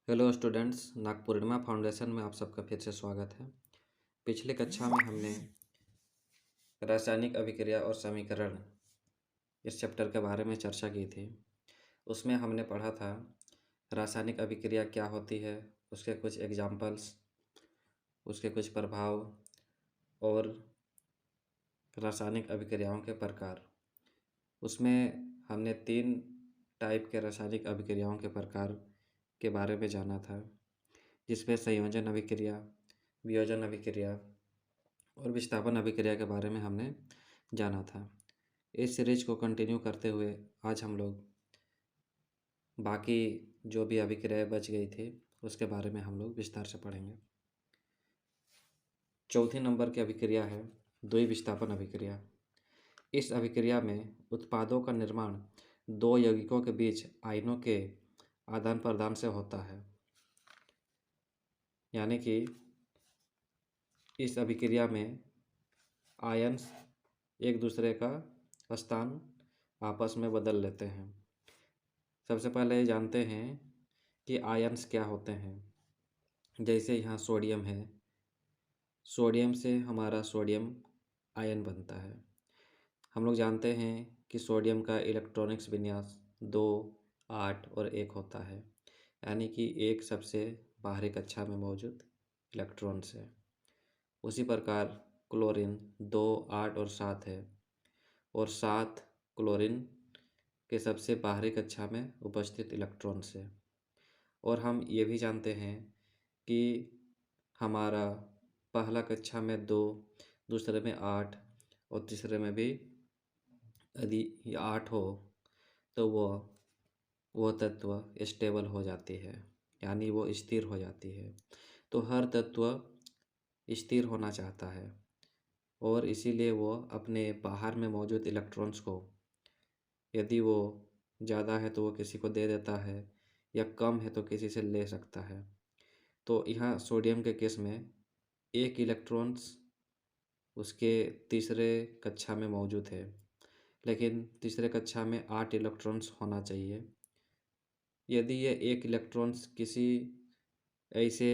Hello students, नागपूर्णिमा foundation में आप सबका फिर से स्वागत है। पिछली कक्षा में हमने रासायनिक अभिक्रिया और समीकरण इस चैप्टर के बारे में चर्चा की थी। उसमें हमने पढ़ा था रासायनिक अभिक्रिया क्या होती है, उसके कुछ एग्जाम्पल्स, उसके कुछ प्रभाव और रासायनिक अभिक्रियाओं के प्रकार। उसमें हमने 3 टाइप के रासायनिक अभिक्रियाओं के प्रकार के बारे में जाना था, जिसमें संयोजन अभिक्रिया, वियोजन अभिक्रिया और विस्थापन अभिक्रिया के बारे में हमने जाना था। इस सीरीज को कंटिन्यू करते हुए आज हम लोग बाकी जो भी अभिक्रियाएं बच गई थी उसके बारे में हम लोग विस्तार से पढ़ेंगे। चौथी नंबर की अभिक्रिया है द्विविस्थापन अभिक्रिया। इस अभिक्रिया में उत्पादों का निर्माण दो यौगिकों के बीच आयनों के आदान प्रदान से होता है, यानी कि इस अभिक्रिया में आयन्स एक दूसरे का स्थान आपस में बदल लेते हैं। सबसे पहले ये जानते हैं कि आयन्स क्या होते हैं। जैसे यहाँ सोडियम है, सोडियम से हमारा सोडियम आयन बनता है। हम लोग जानते हैं कि सोडियम का इलेक्ट्रॉनिक्स विन्यास 2, 8 और 1 होता है, यानी कि 1 सबसे बाहरी कक्षा में मौजूद इलेक्ट्रॉन्स है। उसी प्रकार क्लोरीन 2, 8 और 7 है, और 7 क्लोरीन के सबसे बाहरी कक्षा में उपस्थित इलेक्ट्रॉन्स है। और हम ये भी जानते हैं कि हमारा पहला कक्षा में 2, दूसरे में 8 और तीसरे में भी यदि 8 हो तो वो तत्व स्टेबल हो जाती है, यानी वो स्थिर हो जाती है। तो हर तत्व स्थिर होना चाहता है और इसीलिए वो अपने बाहर में मौजूद इलेक्ट्रॉन्स को, यदि वो ज़्यादा है तो वो किसी को दे देता है या कम है तो किसी से ले सकता है। तो यहाँ सोडियम के केस में 1 इलेक्ट्रॉन्स उसके तीसरे कक्षा में मौजूद है, लेकिन तीसरे कक्षा में 8 इलेक्ट्रॉन्स होना चाहिए। यदि ये 1 इलेक्ट्रॉन्स किसी ऐसे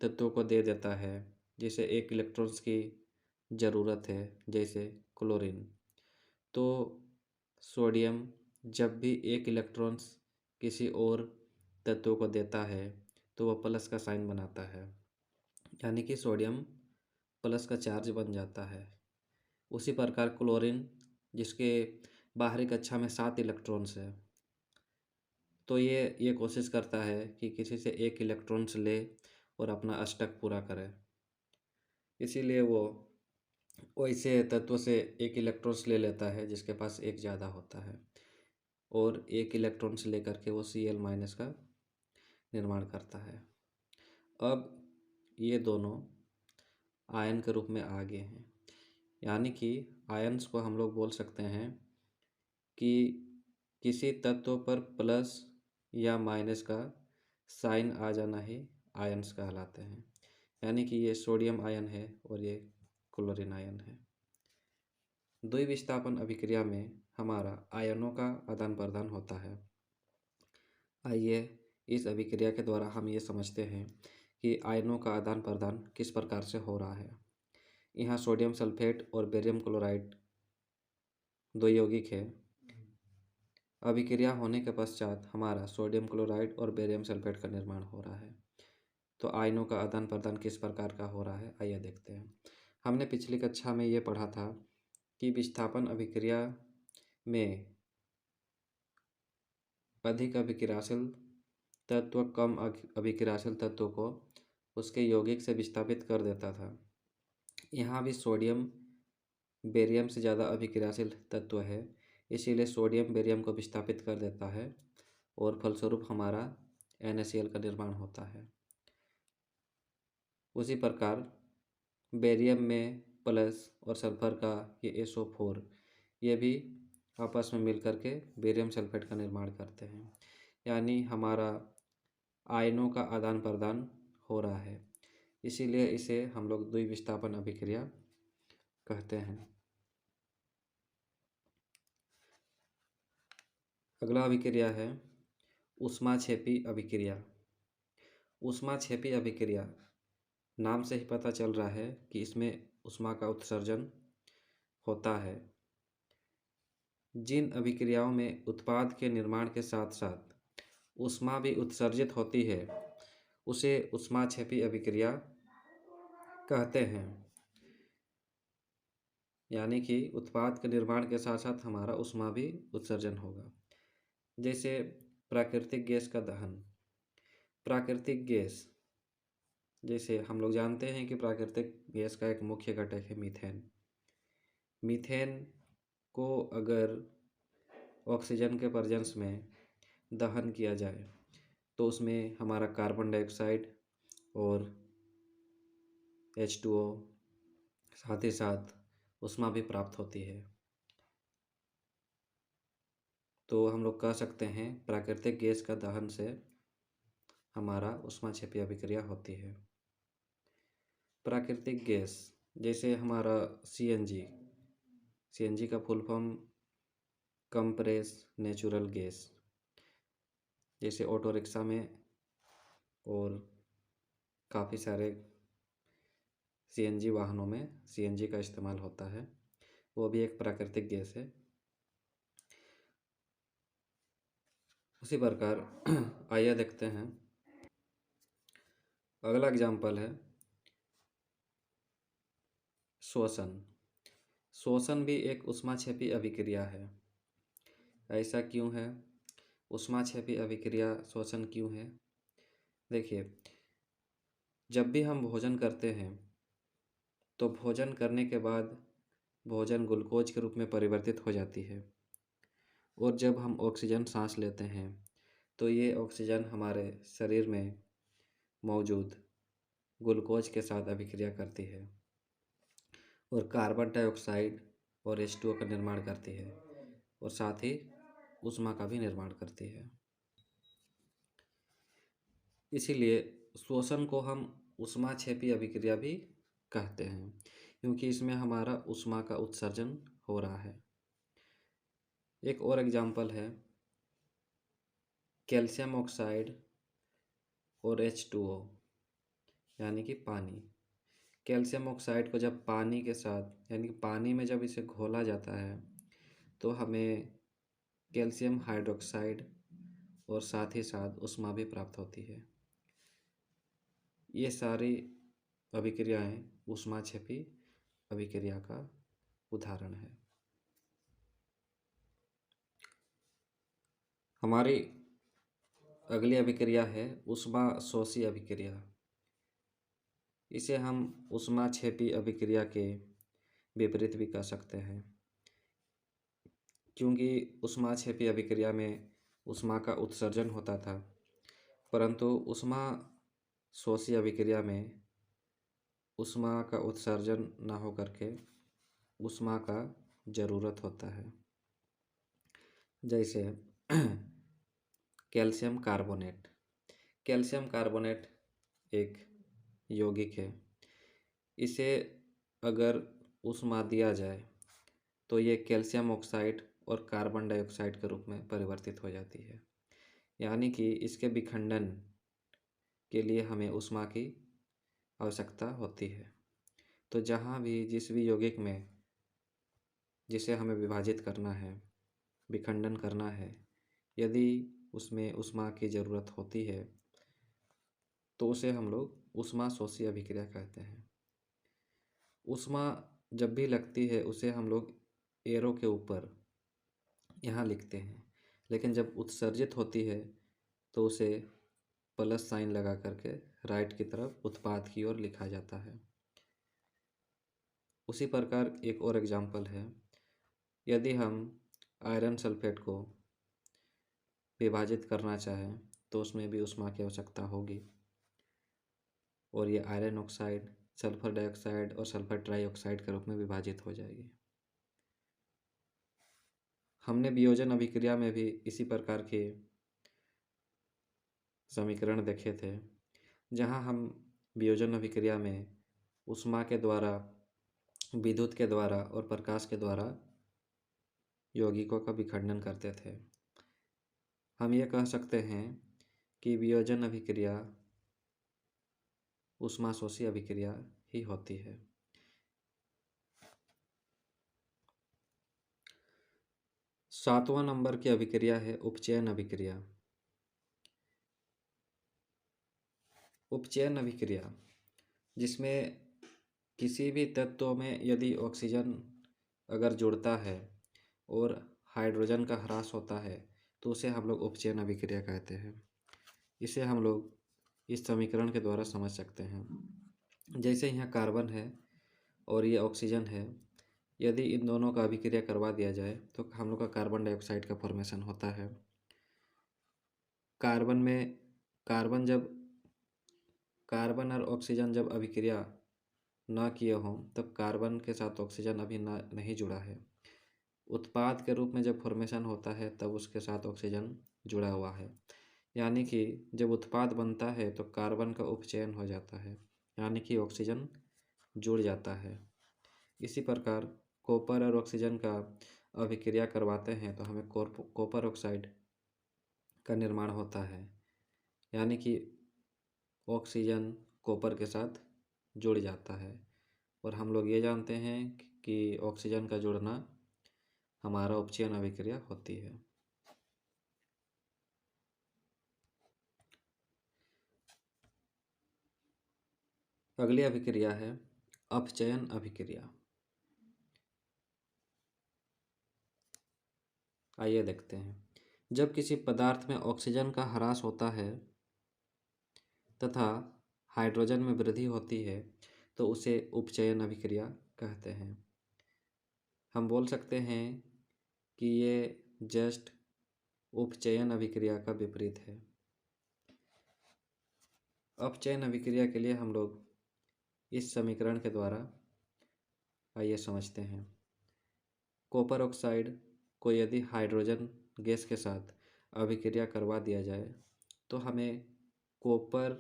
तत्व को दे देता है जिसे 1 इलेक्ट्रॉन्स की ज़रूरत है, जैसे क्लोरीन, तो सोडियम जब भी 1 इलेक्ट्रॉन्स किसी और तत्व को देता है तो वह प्लस का साइन बनाता है, यानी कि सोडियम प्लस का चार्ज बन जाता है। उसी प्रकार क्लोरीन, जिसके बाहरी कक्षा में 7 इलेक्ट्रॉन्स है, तो ये कोशिश करता है कि किसी से 1 इलेक्ट्रॉन्स ले और अपना अष्टक पूरा करे। इसीलिए वो वैसे तत्व से 1 इलेक्ट्रॉन्स ले लेता है जिसके पास 1 ज़्यादा होता है, और 1 इलेक्ट्रॉन्स लेकर के वो Cl- का निर्माण करता है। अब ये दोनों आयन के रूप में आ गए हैं, यानी कि आयन्स को हम लोग बोल सकते हैं कि किसी तत्व पर प्लस या माइनस का साइन आ जाना ही आयन्स कहलाते हैं। यानी कि ये सोडियम आयन है और ये क्लोरीन आयन है। द्विविस्थापन अभिक्रिया में हमारा आयनों का आदान प्रदान होता है। आइए इस अभिक्रिया के द्वारा हम ये समझते हैं कि आयनों का आदान प्रदान किस प्रकार से हो रहा है। यहाँ सोडियम सल्फेट और बेरियम क्लोराइड दो यौगिक है। अभिक्रिया होने के पश्चात हमारा सोडियम क्लोराइड और बेरियम सल्फेट का निर्माण हो रहा है। तो आयनों का आदान प्रदान किस प्रकार का हो रहा है, आइए देखते हैं। हमने पिछली कक्षा में ये पढ़ा था कि विस्थापन अभिक्रिया में अधिक अभिक्रियाशील तत्व कम अभिक्रियाशील तत्व को उसके यौगिक से विस्थापित कर देता था। यहाँ भी सोडियम बेरियम से ज़्यादा अभिक्रियाशील तत्व है, इसीलिए सोडियम बेरियम को विस्थापित कर देता है और फलस्वरूप हमारा NaCl का निर्माण होता है। उसी प्रकार बेरियम में प्लस और सल्फर का ये SO4, ये भी आपस में मिलकर के बेरियम सल्फेट का निर्माण करते हैं, यानी हमारा आयनों का आदान प्रदान हो रहा है। इसीलिए इसे हम लोग द्विविस्थापन अभिक्रिया कहते हैं। अगला अभिक्रिया है ऊष्माक्षेपी अभिक्रिया। ऊष्माक्षेपी अभिक्रिया नाम से ही पता चल रहा है कि इसमें ऊष्मा का उत्सर्जन होता है। जिन अभिक्रियाओं में उत्पाद के निर्माण के साथ साथ ऊष्मा भी उत्सर्जित होती है उसे ऊष्माक्षेपी अभिक्रिया कहते हैं। यानी कि उत्पाद के निर्माण के साथ साथ हमारा ऊष्मा भी उत्सर्जन होगा। जैसे प्राकृतिक गैस का दहन। प्राकृतिक गैस, जैसे हम लोग जानते हैं कि प्राकृतिक गैस का एक मुख्य घटक है मीथेन। मीथेन को अगर ऑक्सीजन के प्रेजेंस में दहन किया जाए तो उसमें हमारा कार्बन डाइऑक्साइड और H2O साथ ही साथ ऊष्मा भी प्राप्त होती है। तो हम लोग कह सकते हैं प्राकृतिक गैस का दहन से हमारा ऊष्माक्षेपी अभिक्रिया होती है। प्राकृतिक गैस जैसे हमारा CNG का full form compress natural gas. जैसे ऑटो रिक्शा में और काफ़ी सारे CNG वाहनों में CNG का इस्तेमाल होता है, वो भी एक प्राकृतिक गैस है। उसी प्रकार आइए देखते हैं अगला एग्जाम्पल है श्वसन। श्वसन भी एक ऊष्माक्षेपी अभिक्रिया है। ऐसा क्यों है? ऊष्माक्षेपी अभिक्रिया श्वसन क्यों है? देखिए, जब भी हम भोजन करते हैं तो भोजन करने के बाद भोजन ग्लूकोज के रूप में परिवर्तित हो जाती है और जब हम ऑक्सीजन सांस लेते हैं तो ये ऑक्सीजन हमारे शरीर में मौजूद ग्लूकोज के साथ अभिक्रिया करती है और कार्बन डाइऑक्साइड और H2O का निर्माण करती है और साथ ही ऊष्मा का भी निर्माण करती है। इसीलिए श्वसन को हम ऊष्माक्षेपी अभिक्रिया भी कहते हैं क्योंकि इसमें हमारा ऊष्मा का उत्सर्जन हो रहा है। एक और एग्जाम्पल है कैल्शियम ऑक्साइड और H2O यानी कि पानी। कैल्शियम ऑक्साइड को जब पानी के साथ यानी कि पानी में जब इसे घोला जाता है तो हमें कैल्शियम हाइड्रोक्साइड और साथ ही साथ ऊष्मा भी प्राप्त होती है। ये सारी अभिक्रियाएं ऊष्माक्षेपी अभिक्रिया का उदाहरण है। हमारी अगली अभिक्रिया है ऊष्मा शोषी अभिक्रिया। इसे हम ऊष्माक्षेपी अभिक्रिया के विपरीत भी कह सकते हैं क्योंकि ऊष्माक्षेपी अभिक्रिया में ऊष्मा का उत्सर्जन होता था, परंतु ऊष्मा शोषी अभिक्रिया में ऊष्मा का उत्सर्जन ना हो करके ऊष्मा का ज़रूरत होता है। जैसे कैल्शियम कार्बोनेट। कैल्शियम कार्बोनेट एक यौगिक है। इसे अगर ऊष्मा दिया जाए तो ये कैल्शियम ऑक्साइड और कार्बन डाइऑक्साइड के रूप में परिवर्तित हो जाती है। यानी कि इसके विखंडन के लिए हमें ऊष्मा की आवश्यकता होती है। तो जहाँ भी जिस भी यौगिक में जिसे हमें विभाजित करना है, विखंडन करना है, यदि उसमें ऊष्मा की ज़रूरत होती है तो उसे हम लोग ऊष्मा शोषी अभिक्रिया कहते हैं। ऊष्मा जब भी लगती है उसे हम लोग एरो के ऊपर यहाँ लिखते हैं, लेकिन जब उत्सर्जित होती है तो उसे प्लस साइन लगा करके राइट की तरफ उत्पाद की ओर लिखा जाता है। उसी प्रकार एक और एग्जाम्पल है, यदि हम आयरन सल्फेट को विभाजित करना चाहें तो उसमें भी ऊष्मा की आवश्यकता होगी और ये आयरन ऑक्साइड, सल्फर डाइऑक्साइड और सल्फर ट्राइऑक्साइड के रूप में विभाजित हो जाएगी। हमने वियोजन अभिक्रिया में भी इसी प्रकार के समीकरण देखे थे, जहां हम वियोजन अभिक्रिया में ऊष्मा के द्वारा, विद्युत के द्वारा और प्रकाश के द्वारा यौगिकों का विखंडन करते थे। हम ये कह सकते हैं कि वियोजन अभिक्रिया ऊष्माशोषी अभिक्रिया ही होती है। सातवां नंबर की अभिक्रिया है उपचयन अभिक्रिया। उपचयन अभिक्रिया जिसमें किसी भी तत्व में यदि ऑक्सीजन अगर जुड़ता है और हाइड्रोजन का ह्रास होता है तो उसे हम लोग उपचयन अभिक्रिया कहते हैं। इसे हम लोग इस समीकरण के द्वारा समझ सकते हैं। जैसे यहाँ कार्बन है और ये ऑक्सीजन है, यदि इन दोनों का अभिक्रिया करवा दिया जाए तो हम लोग का कार्बन डाइऑक्साइड का फॉर्मेशन होता है। कार्बन और ऑक्सीजन जब अभिक्रिया ना किए हों तब कार्बन के साथ ऑक्सीजन अभी नहीं जुड़ा है। उत्पाद के रूप में जब फॉर्मेशन होता है तब उसके साथ ऑक्सीजन जुड़ा हुआ है, यानी कि जब उत्पाद बनता है तो कार्बन का उपचयन हो जाता है, यानी कि ऑक्सीजन जुड़ जाता है। इसी प्रकार कॉपर और ऑक्सीजन का अभिक्रिया करवाते हैं तो हमें कॉपर ऑक्साइड का निर्माण होता है, यानी कि ऑक्सीजन कॉपर के साथ जुड़ जाता है। और हम लोग ये जानते हैं कि ऑक्सीजन का जुड़ना हमारा उपचयन अभिक्रिया होती है। अगली अभिक्रिया है अपचयन अभिक्रिया। आइए देखते हैं। जब किसी पदार्थ में ऑक्सीजन का ह्रास होता है तथा हाइड्रोजन में वृद्धि होती है तो उसे उपचयन अभिक्रिया कहते हैं। हम बोल सकते हैं कि ये जस्ट उपचयन अभिक्रिया का विपरीत है। अपचयन अभिक्रिया के लिए हम लोग इस समीकरण के द्वारा आइए समझते हैं। कॉपर ऑक्साइड को यदि हाइड्रोजन गैस के साथ अभिक्रिया करवा दिया जाए तो हमें कॉपर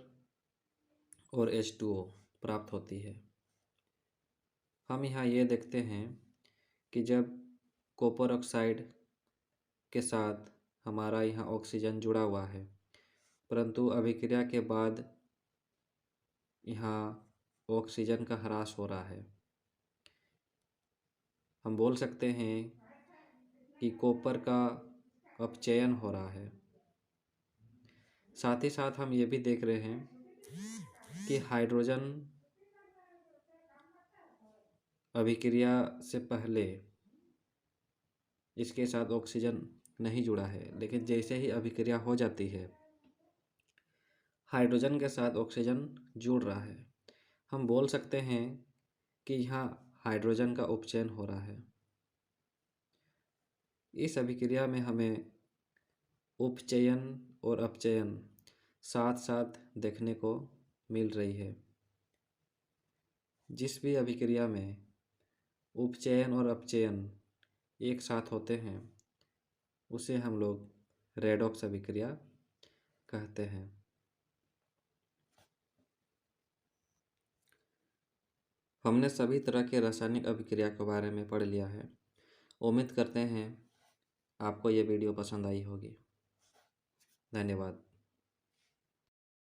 और H2O प्राप्त होती है। हम यहाँ ये देखते हैं कि जब कॉपर ऑक्साइड के साथ हमारा यहाँ ऑक्सीजन जुड़ा हुआ है, परंतु अभिक्रिया के बाद यहाँ ऑक्सीजन का ह्रास हो रहा है। हम बोल सकते हैं कि कॉपर का अपचयन हो रहा है। साथ ही साथ हम ये भी देख रहे हैं कि हाइड्रोजन अभिक्रिया से पहले इसके साथ ऑक्सीजन नहीं जुड़ा है, लेकिन जैसे ही अभिक्रिया हो जाती है हाइड्रोजन के साथ ऑक्सीजन जुड़ रहा है। हम बोल सकते हैं कि यहाँ हाइड्रोजन का उपचयन हो रहा है। इस अभिक्रिया में हमें उपचयन और अपचयन साथ साथ देखने को मिल रही है। जिस भी अभिक्रिया में उपचयन और अपचयन एक साथ होते हैं उसे हम लोग रेडॉक्स अभिक्रिया कहते हैं। हमने सभी तरह के रासायनिक अभिक्रिया के बारे में पढ़ लिया है। उम्मीद करते हैं आपको ये वीडियो पसंद आई होगी। धन्यवाद।